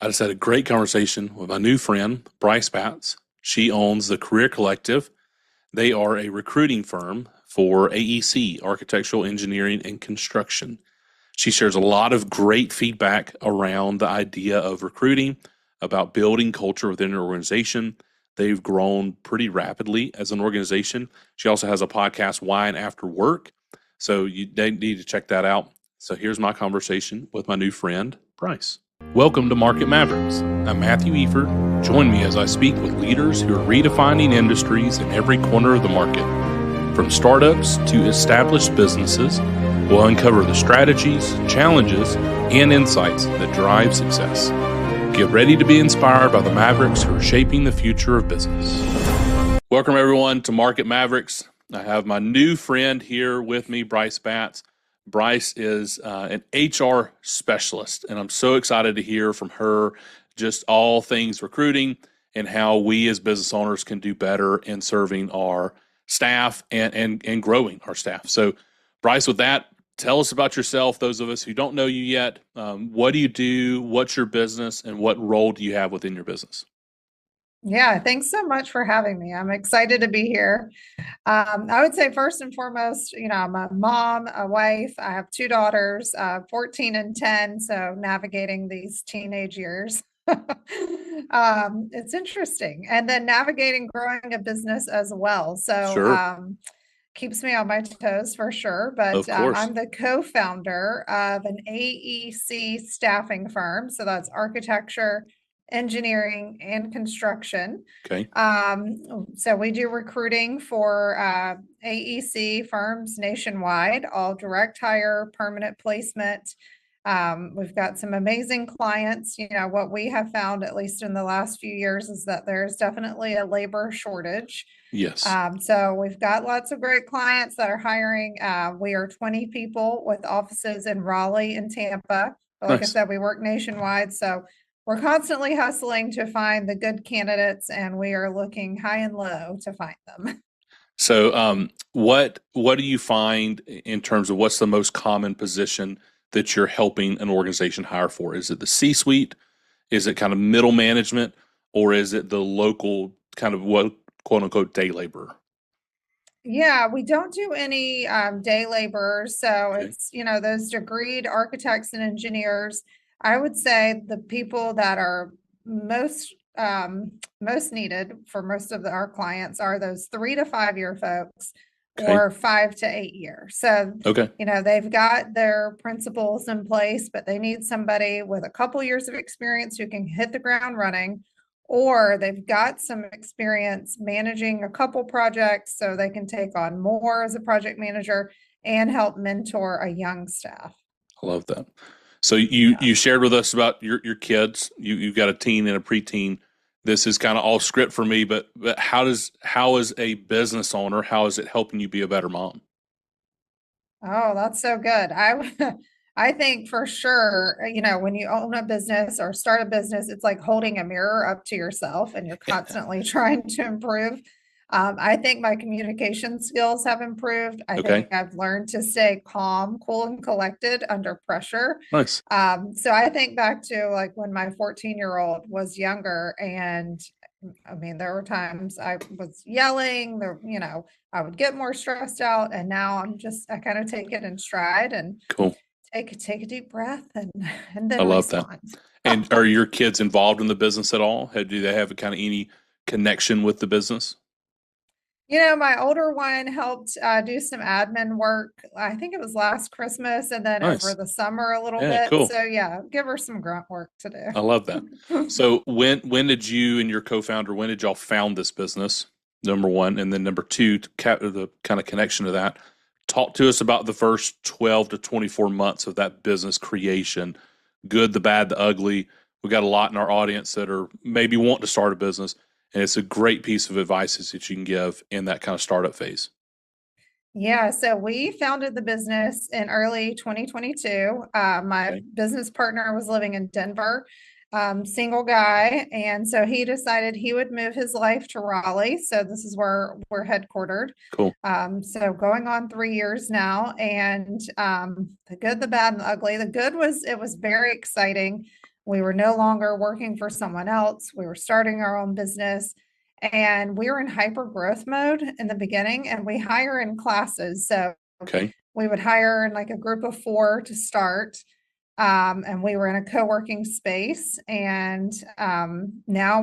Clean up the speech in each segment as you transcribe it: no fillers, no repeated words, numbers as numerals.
I just had a great conversation with my new friend, Bryce Batts. She owns the Career Collective. They are a recruiting firm for AEC, Architectural Engineering and Construction. She shares a lot of great feedback around the idea of recruiting, about building culture within an organization. They've grown pretty rapidly as an organization. She also has a podcast, Wine After Work. So they need to check that out. So here's my conversation with my new friend, Bryce. Welcome to Market Mavericks. I'm Matthew Eford. Join me as I speak with leaders who are redefining industries in every corner of the market. From startups to established businesses, we'll uncover the strategies, challenges, and insights that drive success. Get ready to be inspired by the Mavericks who are shaping the future of business. Welcome, everyone, to Market Mavericks. I have my new friend here with me, Bryce Batts. Bryce is an HR specialist, and I'm so excited to hear from her just all things recruiting and how we as business owners can do better in serving our staff and growing our staff. So, Bryce, with that, tell us about yourself, those of us who don't know you yet. What do you do? What's your business? And what role do you have within your business? Yeah, thanks so much for having me. I'm excited to be here. I would say first and foremost, I'm a mom, a wife. I have two daughters, 14 and 10. So navigating these teenage years, it's interesting. And then navigating growing a business as well. So Sure. keeps me on my toes for sure. But Of course. I'm the co-founder of an AEC staffing firm. So that's architecture, engineering, and construction. Okay. So we do recruiting for AEC firms nationwide, all direct hire, permanent placement. We've got some amazing clients. What we have found, at least in the last few years, is that there's definitely a labor shortage. Yes. So we've got lots of great clients that are hiring. We are 20 people with offices in Raleigh and Tampa. But like I Nice. said, we work nationwide. So we're constantly hustling to find the good candidates, and we are looking high and low to find them. So, what do you find in terms of what's the most common position that you're helping an organization hire for? Is it the C-suite? Is it kind of middle management, or is it the local kind of what quote unquote day laborer? Yeah, we don't do any day laborers. So Okay. it's, those degreed architects and engineers. I would say the people that are most needed for most of our clients are those 3 to 5 year folks Okay. or 5 to 8 years. So, Okay. they've got their principles in place, but they need somebody with a couple years of experience who can hit the ground running, or they've got some experience managing a couple projects so they can take on more as a project manager and help mentor a young staff. I love that. So you Yeah. you shared with us about your kids. You've got a teen and a preteen. This is kind of all script for me, but how is a business owner, how is it helping you be a better mom? Oh, that's so good. I think for sure, when you own a business or start a business, it's like holding a mirror up to yourself and you're constantly trying to improve. I think my communication skills have improved. I Okay. think I've learned to stay calm, cool, and collected under pressure. Nice. So I think back to like when my 14-year-old was younger, and I mean, there were times I was yelling, I would get more stressed out, and now I kind of take it in stride and Cool. take a deep breath and I then love that. respond. And are your kids involved in the business at all? Do they have kind of any connection with the business? My older one helped do some admin work. I think it was last Christmas and then over Nice. the summer a little Yeah, bit. cool. So yeah, give her some grunt work to I love that. do. So when did you and your co-founder, when did y'all found this business? Number one, and then number two, the kind of connection to that. Talk to us about the first 12 to 24 months of that business creation. Good, the bad, the ugly. We got a lot in our audience that are maybe want to start a business, and it's a great piece of advice that you can give in that kind of startup phase. Yeah, so we founded the business in early 2022. My Okay. business partner was living in Denver, single guy. And so he decided he would move his life to Raleigh. So this is where we're headquartered. Cool. So going on 3 years now. And the good, the bad, and the ugly. The good was it was very exciting. We were no longer working for someone else. We were starting our own business, and we were in hyper growth mode in the beginning, and we hire in classes. So Okay. we would hire in like a group of 4 to start. And we were in a co-working space, and now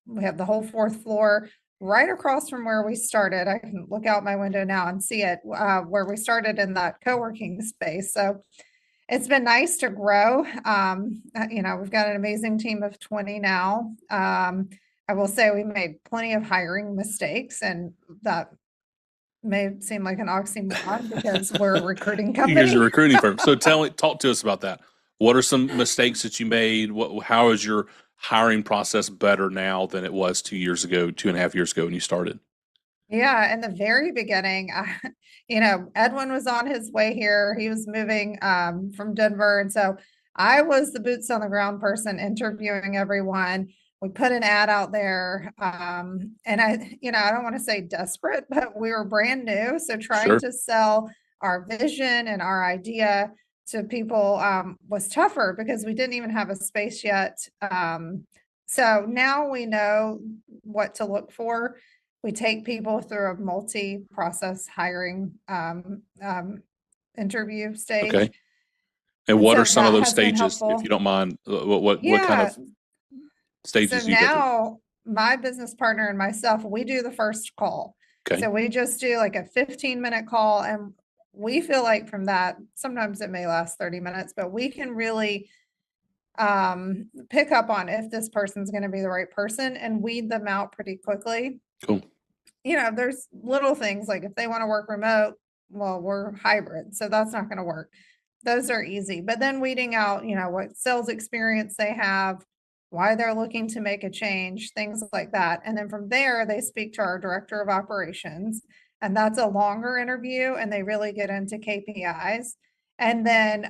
we have the whole 4th floor right across from where we started. I can look out my window now and see it, where we started in that co-working space. So it's been nice to grow. We've got an amazing team of 20 now. I will say we made plenty of hiring mistakes, and that may seem like an oxymoron because we're a recruiting You guys are a company. recruiting firm. So talk to us about that. What are some mistakes that you made? How is your hiring process better now than it was 2 years ago, 2.5 years ago when you started? Yeah, in the very beginning, Edwin was on his way here. He was moving from Denver. And so I was the boots on the ground person interviewing everyone. We put an ad out there. And I don't want to say desperate, but we were brand new. So trying Sure. to sell our vision and our idea to people was tougher because we didn't even have a space yet. So now we know what to look for. We take people through a multi-process hiring interview stage. Okay. And And what so are some of that those has been stages, if you helpful. don't mind? What kind Yeah. of So stages do you go through? now my business partner and myself, we do the first call. Okay. So we just do like a 15-minute call, and we feel like from that, sometimes it may last 30 minutes, but we can really pick up on if this person's going to be the right person and weed them out pretty quickly. Cool. There's little things like if they want to work remote, well, we're hybrid, so that's not going to work. Those are easy. But then weeding out, what sales experience they have, why they're looking to make a change, things like that. And then from there, they speak to our director of operations, and that's a longer interview, and they really get into KPIs. And then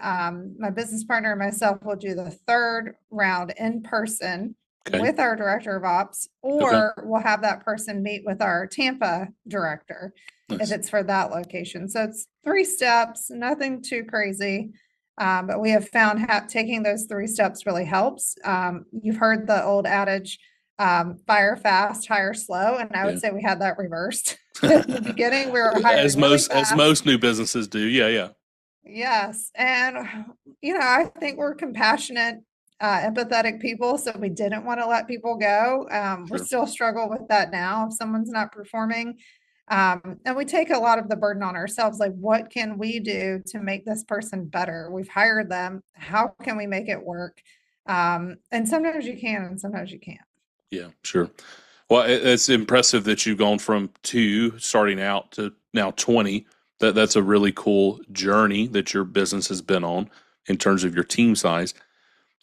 my business partner and myself will do the 3rd round in person Okay. with our director of ops, or we'll have that person meet with our Tampa director if Nice. it's for that location. So it's 3 steps, nothing too crazy. But we have found taking those 3 steps really helps. You've heard the old adage, fire fast, hire slow. And I would say we had that reversed. In the beginning, we were hiring really fast. As most new businesses do. Yeah. Yes. And, I think we're compassionate, empathetic people. So we didn't want to let people go. We Sure. still struggle with that now if someone's not performing. And we take a lot of the burden on ourselves. Like, what can we do to make this person better? We've hired them. How can we make it work? And sometimes you can, and sometimes you can't. Yeah, sure. Well, it's impressive that you've gone from 2 starting out to now 20. That's a really cool journey that your business has been on in terms of your team size.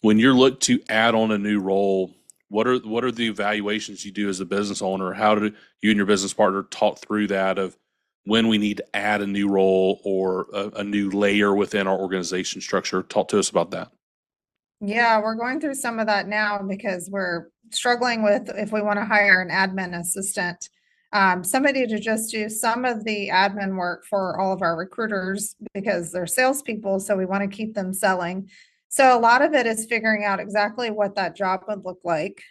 When you're looked to add on a new role, what are the evaluations you do as a business owner? How do you and your business partner talk through that of when we need to add a new role or a new layer within our organization structure? Talk to us about that. Yeah, we're going through some of that now because we're struggling with if we want to hire an admin assistant, somebody to just do some of the admin work for all of our recruiters because they're salespeople. So we want to keep them selling. So a lot of it is figuring out exactly what that job would look like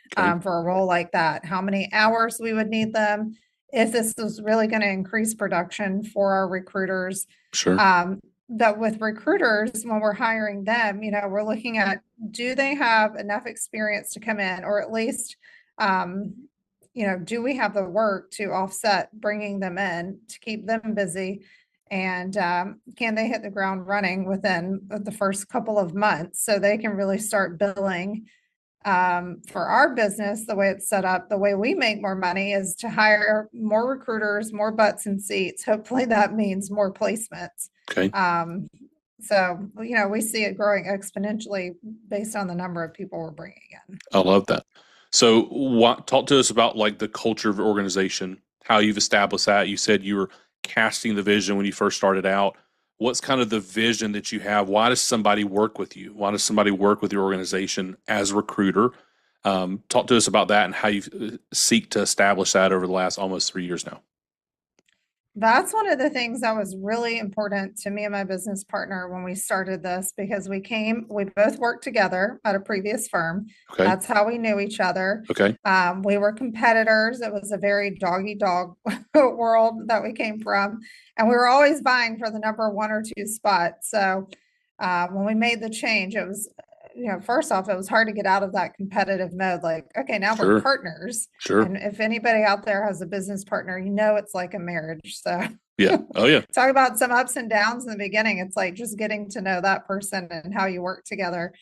for a role like that, how many hours we would need them, if this is really going to increase production for our recruiters. Sure. That with recruiters, when we're hiring them, we're looking at, do they have enough experience to come in, or at least, do we have the work to offset bringing them in to keep them busy? And can they hit the ground running within the first couple of months so they can really start billing? For our business, the way it's set up, the way we make more money is to hire more recruiters, more butts and seats. Hopefully that means more placements. Okay. So, we see it growing exponentially based on the number of people we're bringing in. I love that. So talk to us about like the culture of your organization, how you've established that. You said you were casting the vision when you first started out. What's kind of the vision that you have? Why does somebody work with you? Why does somebody work with your organization as a recruiter? Talk to us about that and how you seek to establish that over the last almost 3 years now. That's one of the things that was really important to me and my business partner when we started this, because we both worked together at a previous firm. Okay. That's how we knew each other. Okay. We were competitors. It was a very doggy dog world that we came from. And we were always vying for the number one or two spot. So when we made the change, it was, first off, it was hard to get out of that competitive mode. Like, okay, now we're Sure. partners. Sure. And if anybody out there has a business partner, it's like a marriage. So Yeah. Oh yeah. talk about some ups and downs in the beginning. It's like just getting to know that person and how you work together.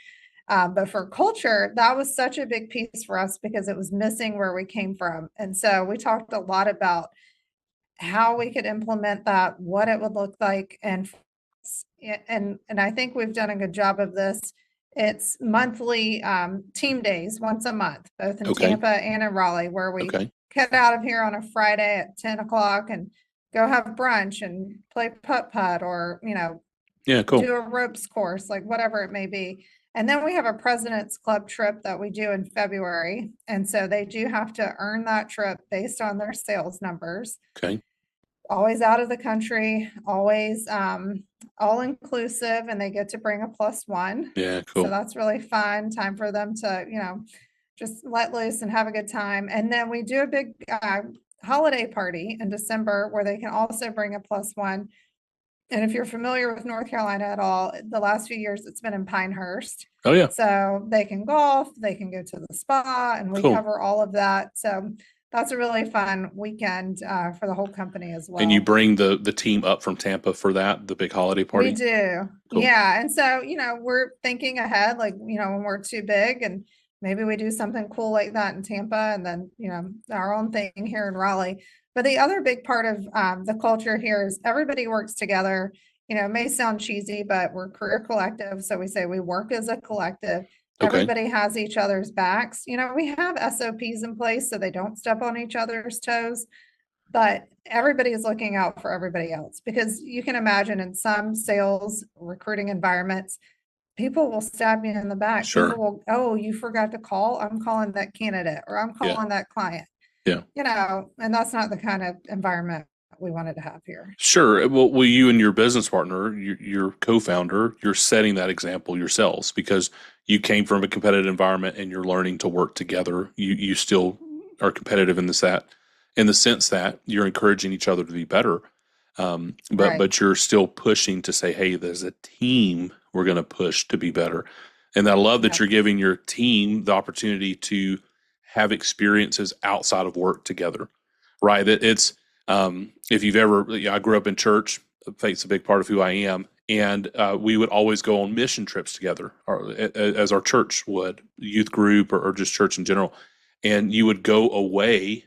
But for culture, that was such a big piece for us because it was missing where we came from. And so we talked a lot about how we could implement that, what it would look like, and I think we've done a good job of this. It's monthly team days, once a month, both in Okay. Tampa and in Raleigh, where we Okay. get out of here on a Friday at 10 o'clock and go have brunch and play putt-putt, or, Yeah. Cool. do a ropes course, like whatever it may be. And then we have a President's Club trip that we do in February. And so they do have to earn that trip based on their sales numbers. Okay. Always out of the country, always all inclusive, and they get to bring a +1. Yeah. So Cool. that's really fun time for them to, just let loose and have a good time. And then we do a big holiday party in December where they can also bring a +1. And if you're familiar with North Carolina at all, the last few years it's been in Pinehurst. Oh yeah. So they can golf, they can go to the spa, and we Cool. cover all of that. So that's a really fun weekend for the whole company as well. And you bring the team up from Tampa for the big holiday party? We do. Cool. Yeah. And so, we're thinking ahead, like, when we're too big, and maybe we do something cool like that in Tampa, and then, our own thing here in Raleigh. But the other big part of the culture here is everybody works together. It may sound cheesy, but we're career collective. So we say we work as a collective. Okay. Everybody has each other's backs. We have SOPs in place so they don't step on each other's toes, but everybody is looking out for everybody else, because you can imagine in some sales recruiting environments, people will stab you in the back. Sure. People will, oh, you forgot to call. I'm calling that candidate, or I'm calling that client. Yeah. And that's not the kind of environment we wanted to have here. Sure. Well, you and your business partner, your co-founder, you're setting that example yourselves, because you came from a competitive environment and you're learning to work together. You still are competitive in the sense that you're encouraging each other to be better. But you're still pushing to say, hey, there's a team, we're going to push to be better. And I love that you're giving your team the opportunity to have experiences outside of work together, right? It's, if you've ever, I grew up in church, faith's a big part of who I am. And we would always go on mission trips together, as our church would, youth group or just church in general. And you would go away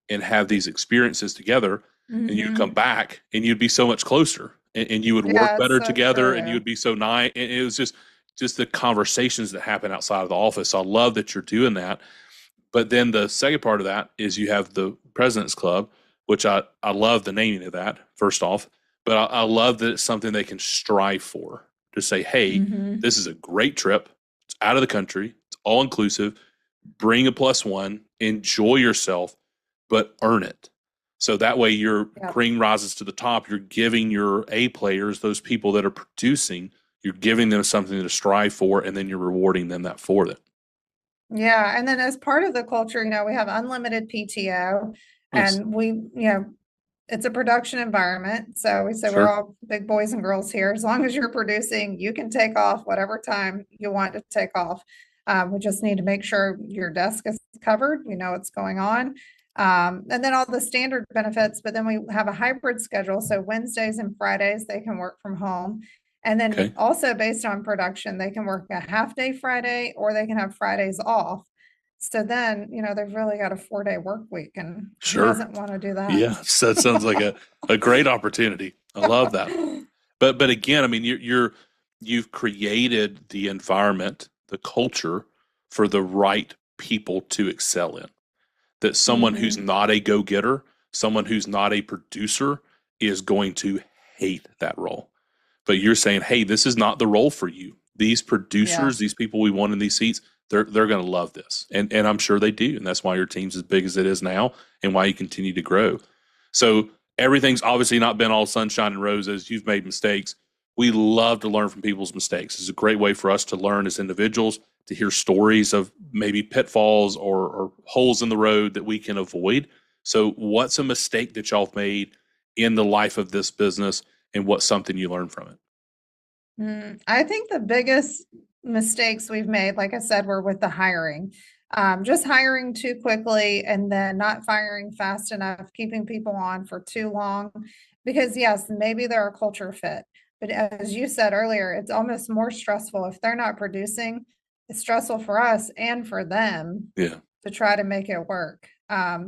and have these experiences together, and you'd come back and you'd be so much closer, and you would work better together, and you would be so nice. And it was just the conversations that happen outside of the office. So I love that you're doing that. But then the second part of that is you have the President's Club, which I love the naming of that, first off. But I love that it's something they can strive for, to say, hey, this is a great trip. It's out of the country. It's all inclusive. Bring a +1, enjoy yourself, but earn it. So that way your cream rises to the top. You're giving your A players, those people that are producing, you're giving them something to strive for, and then you're rewarding them for that. Yeah. And then as part of the culture, we have unlimited PTO, and we, it's a production environment. So we say we're all big boys and girls here. As long as you're producing, you can take off whatever time you want to take off. We just need to make sure your desk is covered. We know what's going on. And then all the standard benefits, but then we have a hybrid schedule. So Wednesdays and Fridays, they can work from home. And then also based on production, they can work a half day Friday, or they can have Fridays off. So then, they've really got a 4-day work week, and who doesn't want to do that? Yeah. So that sounds like a great opportunity. I love that. But again, I mean, you've created the environment, the culture for the right people to excel in. That someone who's not a go-getter, someone who's not a producer, is going to hate that role. But you're saying, hey, this is not the role for you. These producers, these people we want in these seats, they're going to love this. And I'm sure they do. And that's why your team's as big as it is now, and why you continue to grow. So Everything's obviously not been all sunshine and roses. You've made mistakes. We love to learn from people's mistakes. It's a great way for us to learn as individuals, to hear stories of maybe pitfalls or holes in the road that we can avoid. So, what's a mistake that y'all have made in the life of this business, and what's something you learned from it? I think the biggest mistakes we've made, like I said, were with the hiring. Just hiring too quickly and then not firing fast enough, keeping people on for too long. Because yes, maybe they're a culture fit, but as you said earlier, it's almost more stressful if they're not producing. It's stressful for us and for them Yeah, to try to make it work.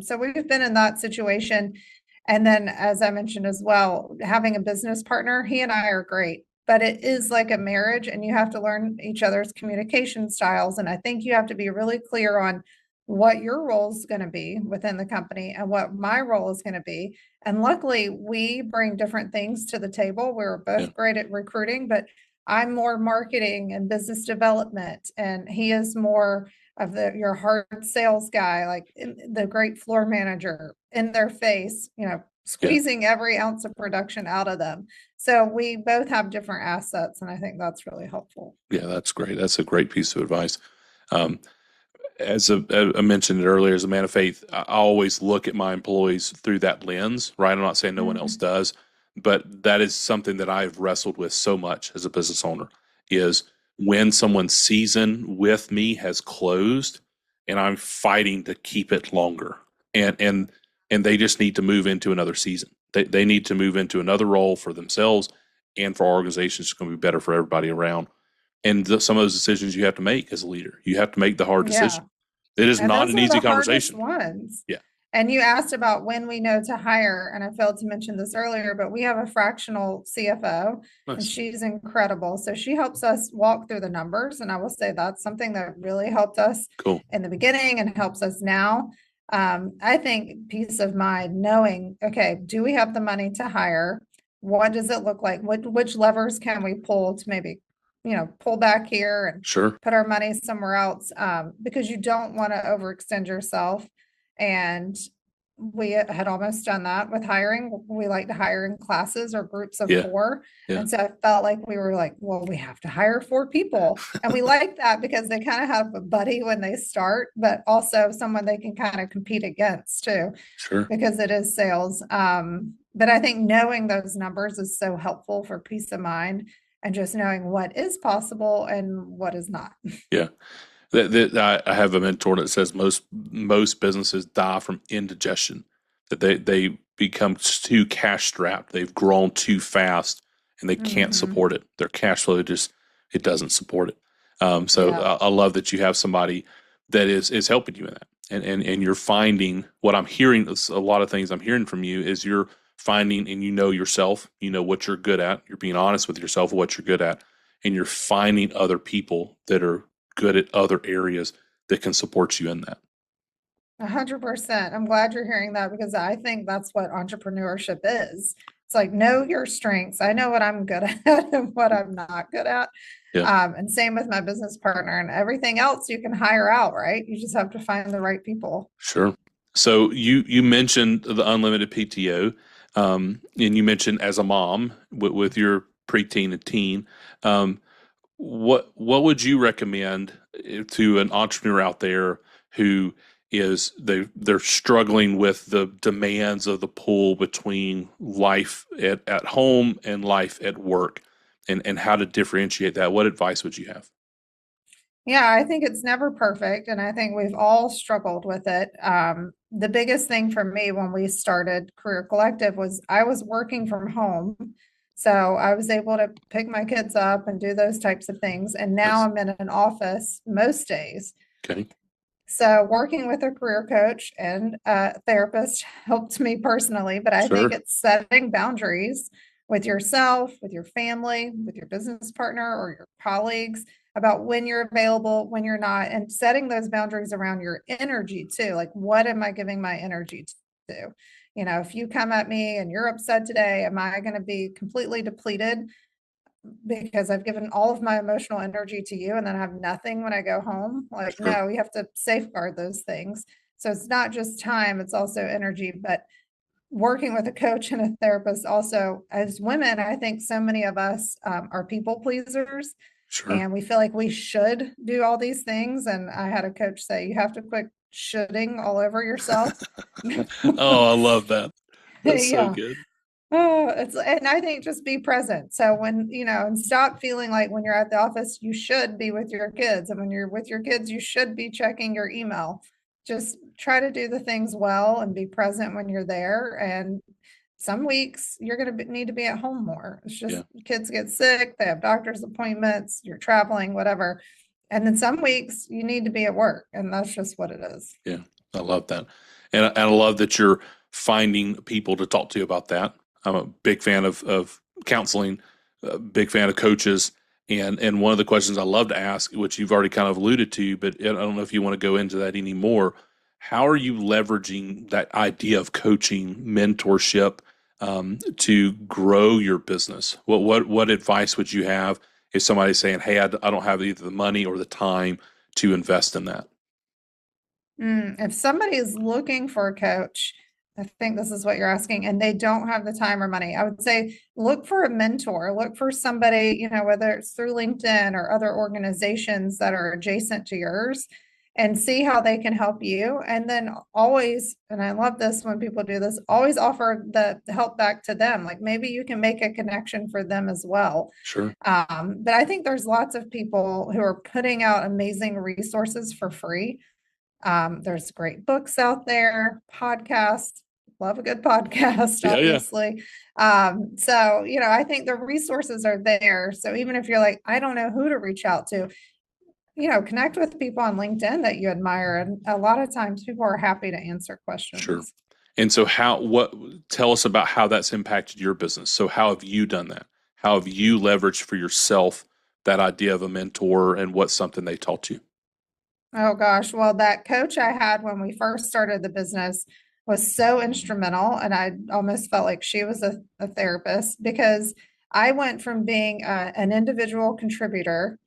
So we've been in that situation. And then, as I mentioned as well, having a business partner, he and I are great, but it is like a marriage and you have to learn each other's communication styles. And I think you have to be really clear on what your role is going to be within the company and what my role is going to be. And luckily, we bring different things to the table. We're yeah, both great at recruiting, but I'm more marketing and business development, and he is more of your hard sales guy, like the great floor manager in their face, yeah, squeezing every ounce of production out of them. So we both have different assets, and I think that's really helpful. yeah. That's great. That's a great piece of advice. Um, I mentioned it earlier, as a man of faith, I always look at my employees through that lens, right? I'm not saying no one else does, but that is something that I've wrestled with so much as a business owner is when someone's season with me has closed and I'm fighting to keep it longer. And and and they just need to move into another season. They need to move into another role for themselves and for our organization. It's going to be better for everybody around. And some of those decisions you have to make as a leader. You have to make the hard Yeah. decision. It is And not those an are easy the hardest conversation. ones. Yeah. And you asked about when we know to hire, and I failed to mention this earlier, but we have a fractional CFO and Nice. she's incredible. So she helps us walk through the numbers. And I will say that's something that really helped us Cool. in the beginning and helps us now. I think peace of mind, knowing, okay, do we have the money to hire? What does it look like? Which levers can we pull to maybe, pull back here and Sure. put our money somewhere else, because you don't want to overextend yourself. And we had almost done that with hiring. We like to hire in classes or groups of Yeah. four. Yeah. And so I felt like we were like, well, we have to hire four people. And we like that because they kind of have a buddy when they start, but also someone they can kind of compete against too, Sure. because it is sales. But I think knowing those numbers is so helpful for peace of mind and just knowing what is possible and what is not. Yeah. I have a mentor that says most businesses die from indigestion, that they become too cash strapped. They've grown too fast and they can't Mhm. support it. Their cash flow just it doesn't support it. So Yeah. I love that you have somebody that is helping you in that, and you're finding what I'm hearing. A lot of things I'm hearing from you is you're finding and you know yourself. You know what you're good at. You're being honest with yourself what you're good at, and you're finding other people that are good at other areas that can support you in that. 100%. I'm glad you're hearing that because I think that's what entrepreneurship is. It's like know your strengths. I know what I'm good at and what I'm not good at. Yeah, And same with my business partner, and everything else you can hire out, right? You just have to find the right people. sure. So you mentioned the unlimited PTO, and you mentioned as a mom with your preteen and teen. Um, what would you recommend to an entrepreneur out there who they're struggling with the demands of the pull between life at home and life at work, and how to differentiate that? What advice would you have? Yeah, I think it's never perfect, and I think we've all struggled with it. The biggest thing for me when we started Career Collective was I was working from home. So I was able to pick my kids up and do those types of things. And now Nice. I'm in an office most days. Okay. So working with a career coach and a therapist helped me personally, but I think Sure. it's setting boundaries with yourself, with your family, with your business partner or your colleagues about when you're available, when you're not, and setting those boundaries around your energy too. Like, what am I giving my energy to? If you come at me and you're upset today, am I going to be completely depleted because I've given all of my emotional energy to you and then I have nothing when I go home? Like, Sure. no, you have to safeguard those things. So it's not just time, it's also energy. But working with a coach and a therapist also, as women, I think so many of us are people pleasers Sure. and we feel like we should do all these things. And I had a coach say, you have to quit shoulding all over yourself. Oh, I love that. That's so Yeah. good. Oh, and I think just be present. So when, and stop feeling like when you're at the office, you should be with your kids. And when you're with your kids, you should be checking your email. Just try to do the things well and be present when you're there. And some weeks you're going to need to be at home more. It's just Yeah. kids get sick, they have doctor's appointments, you're traveling, whatever. And then some weeks you need to be at work, and that's just what it is. Yeah. I love that. And I love that you're finding people to talk to you about that. I'm a big fan of counseling, a big fan of coaches. And one of the questions I love to ask, which you've already kind of alluded to, but I don't know if you want to go into that anymore. How are you leveraging that idea of coaching, mentorship, to grow your business? What advice would you have if somebody's saying, "Hey, I don't have either the money or the time to invest in that"? If somebody is looking for a coach, I think this is what you're asking, and they don't have the time or money, I would say look for a mentor, look for somebody, whether it's through LinkedIn or other organizations that are adjacent to yours, and see how they can help you. And then always, and I love this when people do this, always offer the help back to them. Like maybe you can make a connection for them as well. Sure. But I think there's lots of people who are putting out amazing resources for free. There's great books out there, podcasts, love a good podcast, Yeah, yeah. obviously. So, I think the resources are there. So even if you're like, I don't know who to reach out to, connect with people on LinkedIn that you admire. And a lot of times people are happy to answer Sure. questions. And so tell us about how that's impacted your business. So how have you done that? How have you leveraged for yourself that idea of a mentor and what's something they taught you? Oh gosh, well, that coach I had when we first started the business was so instrumental, and I almost felt like she was a therapist because I went from being an individual contributor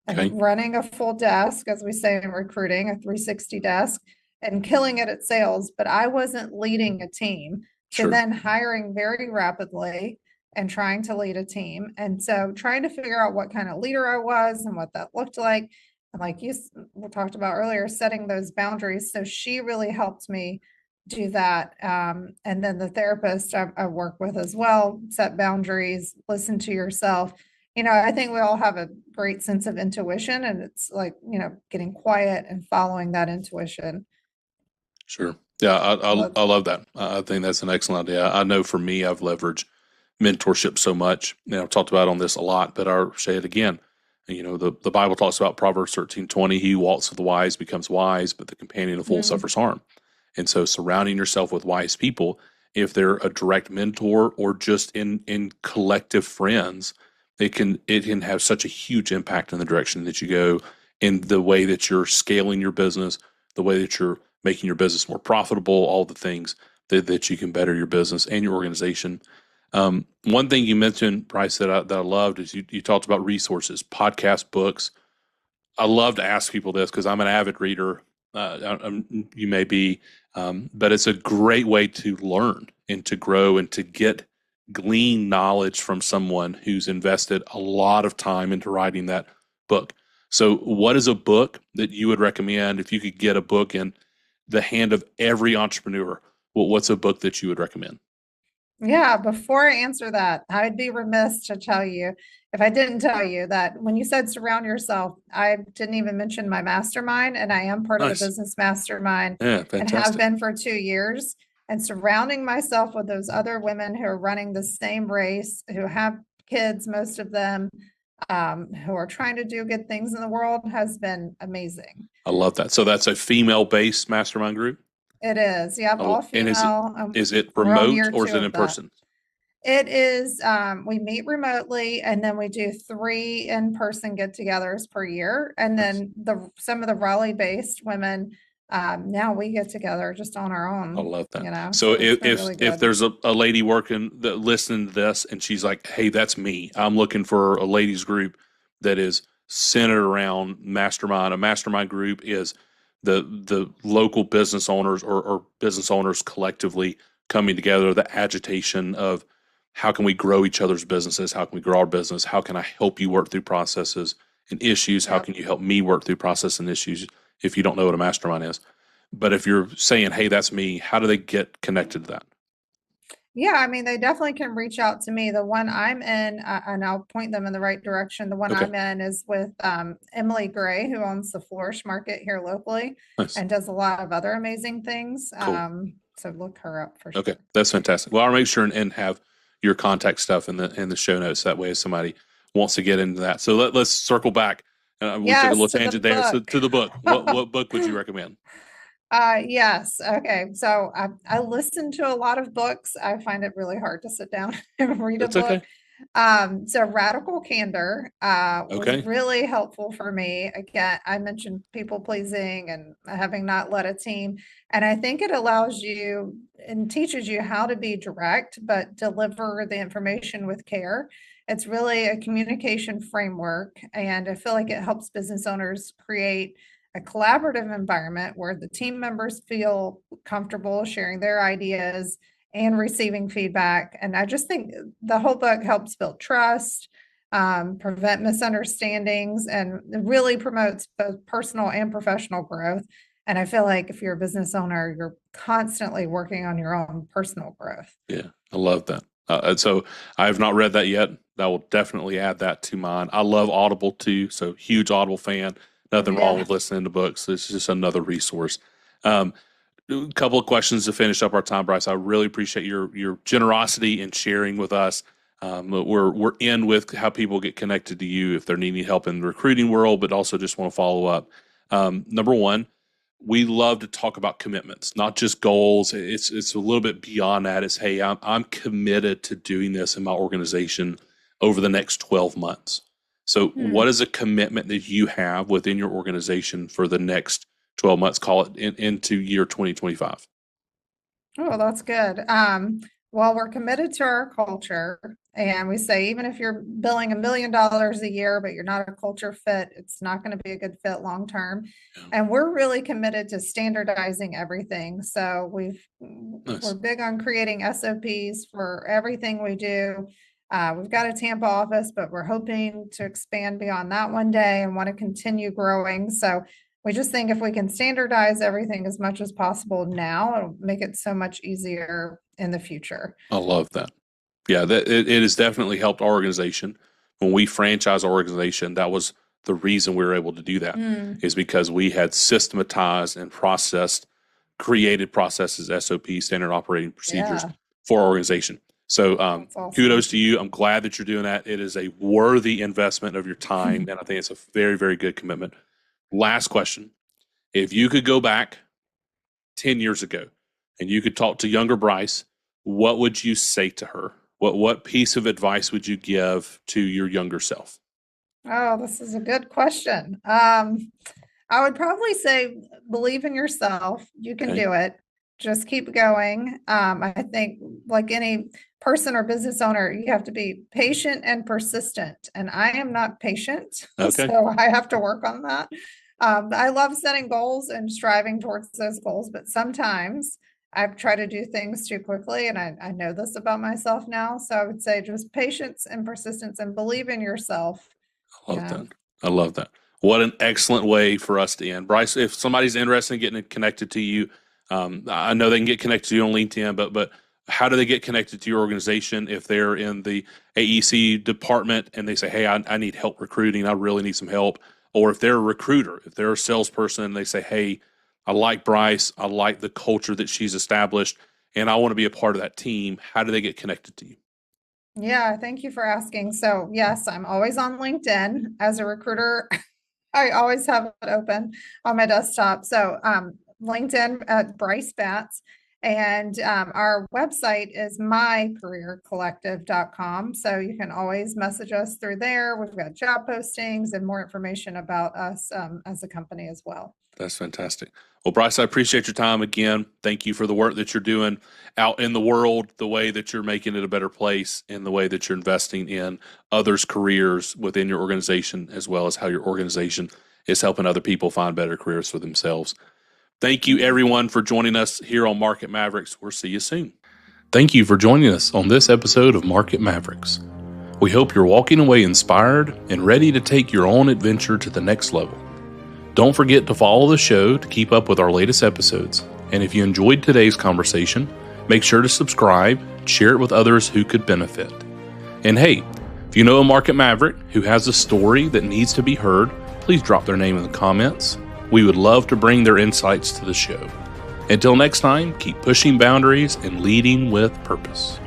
Okay. and running a full desk, as we say in recruiting, a 360 desk, and killing it at sales, but I wasn't leading a team, to Sure. then hiring very rapidly and trying to lead a team. And so trying to figure out what kind of leader I was and what that looked like. And like we talked about earlier, setting those boundaries. So she really helped me do that. And then the therapist I work with as well, set boundaries, listen to yourself. I think we all have a great sense of intuition, and it's like, getting quiet and following that intuition. Sure. Yeah, Love- I love that. I think that's an excellent idea. I know for me, I've leveraged mentorship so much. I've talked about on this a lot, but I'll say it again. The Bible talks about Proverbs 13:20. He who walks with the wise becomes wise, but the companion of fools Mm, suffers harm. And so surrounding yourself with wise people, if they're a direct mentor or just in collective friends, it can have such a huge impact in the direction that you go, in the way that you're scaling your business, the way that you're making your business more profitable, all the things that you can better your business and your organization. One thing you mentioned, Bryce, that I loved is you talked about resources, podcast, books. I love to ask people this because I'm an avid reader. You may be, but it's a great way to learn and to grow and to glean knowledge from someone who's invested a lot of time into writing that book. So, what is a book that you would recommend if you could get a book in the hand of every entrepreneur? What's a book that you would recommend? Yeah, before I answer that, I would be remiss to tell you if I didn't tell you that when you said surround yourself, I didn't even mention my mastermind, and I am part of the Nice. business mastermind Yeah, and have fantastic. been for 2 years. And surrounding myself with those other women who are running the same race, who have kids, most of them, who are trying to do good things in the world has been amazing. I love that. So that's a female-based mastermind group. It is. Yep, all And is it female. is it We're on remote year or is two it in of that. person? It is, we meet remotely and then we do 3 in-person get-togethers per year. And Nice. then some of the Raleigh-based women, now we get together just on our I own, love that. so So it's been really if good. there's a lady working that listening to this and she's like, "Hey, that's me. I'm looking for a ladies group that is centered around mastermind." A mastermind group is the local business owners or business owners collectively coming together, the agitation of how can we grow each other's businesses? How can we grow our business? How can I help you work through processes and issues? How Yep. can you help me work through process and issues if you don't know what a mastermind is? But if you're saying, hey, that's me, how do they get connected to that? Yeah, I mean, they definitely can reach out to me. The one I'm in, and I'll point them in the right direction. The one Okay, I'm in is with Emily Gray, who owns the Flourish Market here locally nice. and does a lot of other amazing things. Cool. So look her up for Okay, sure. that's fantastic. Well, I'll make sure and have your contact stuff in the show notes. That way, if somebody wants to get into that. So let's circle back. We took a little Yes, to the tangent there. So book. to the book, what book would you recommend? Yes. Okay. So I listen to a lot of books. I find it really hard to sit down and read a That's book. okay. So Radical Candor was Okay. really helpful for me. Again, I mentioned people pleasing and having not led a team. And I think it allows you and teaches you how to be direct, but deliver the information with care. It's really a communication framework. And I feel like it helps business owners create a collaborative environment where the team members feel comfortable sharing their ideas and receiving feedback. And I just think the whole book helps build trust, prevent misunderstandings, and it really promotes both personal and professional growth. And I feel like if you're a business owner, you're constantly working on your own personal growth. Yeah, I love that. And so I have not read that yet. I will definitely add that to mine. I love Audible too, so huge Audible fan. Nothing wrong Yeah. with listening to books. It's just another resource. Um, a couple of questions to finish up our time, Bryce. I really appreciate your generosity in sharing with us. We're in with how people get connected to you if they're needing help in the recruiting world, but also just want to follow up. Number one, we love to talk about commitments, not just goals. It's a little bit beyond that. It's, hey, I'm committed to doing this in my organization over the next 12 months. So Hmm. what is a commitment that you have within your organization for the next 12 months, call it into year 2025? Oh, that's good. Well, we're committed to our culture, and we say even if you're billing $1 million a year, but you're not a culture fit, it's not going to be a good fit long term. Yeah. And we're really committed to standardizing everything. So Nice. we're big on creating SOPs for everything we do. We've got a Tampa office, but we're hoping to expand beyond that one day and want to continue growing. So we just think if we can standardize everything as much as possible now, it'll make it so much easier in the future. I love that. Yeah, it has definitely helped our organization. When we franchise our organization, that was the reason we were able to do that, Mm, is because we had systematized and created processes, SOPs, standard operating procedures yeah, for our organization. So that's awesome. kudos to you. I'm glad that you're doing that. It is a worthy investment of your time, and I think it's a very, very good commitment. Last question. If you could go back 10 years ago and you could talk to younger Bryce, what would you say to her? What piece of advice would you give to your younger self? Oh, this is a good question. I would probably say believe in yourself. You can Okay. do it. Just keep going. I think like any person or business owner, you have to be patient and persistent. And I am not patient, Okay. so I have to work on that. I love setting goals and striving towards those goals, but sometimes I've tried to do things too quickly, and I know this about myself now. So I would say just patience and persistence and believe in yourself. I love Yeah. that. I love that. What an excellent way for us to end. Bryce, if somebody's interested in getting connected to you, I know they can get connected to you on LinkedIn, but how do they get connected to your organization if they're in the AEC department and they say, hey, I need help recruiting, I really need some help? Or if they're a recruiter, if they're a salesperson and they say, hey, I like Bryce, I like the culture that she's established, and I want to be a part of that team, how do they get connected to you? Yeah, thank you for asking. So yes, I'm always on LinkedIn as a recruiter. I always have it open on my desktop. So LinkedIn at Bryce Batts. And our website is mycareercollective.com. So you can always message us through there. We've got job postings and more information about us as a company as well. That's fantastic. Well, Bryce, I appreciate your time again. Thank you for the work that you're doing out in the world, the way that you're making it a better place, and the way that you're investing in others' careers within your organization, as well as how your organization is helping other people find better careers for themselves. Thank you, everyone, for joining us here on Market Mavericks. We'll see you soon. Thank you for joining us on this episode of Market Mavericks. We hope you're walking away inspired and ready to take your own adventure to the next level. Don't forget to follow the show to keep up with our latest episodes. And if you enjoyed today's conversation, make sure to subscribe, share it with others who could benefit. And hey, if you know a market maverick who has a story that needs to be heard, please drop their name in the comments. We would love to bring their insights to the show. Until next time, keep pushing boundaries and leading with purpose.